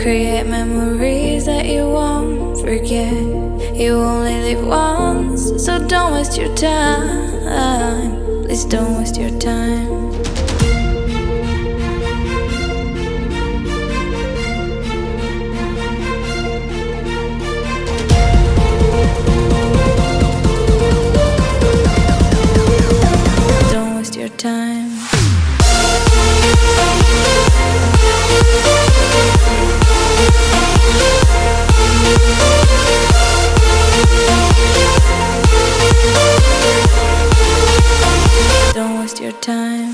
Create memories that you won't forget. You only live once, so don't waste your time. Please don't waste your time. Don't waste your time. Don't waste your time.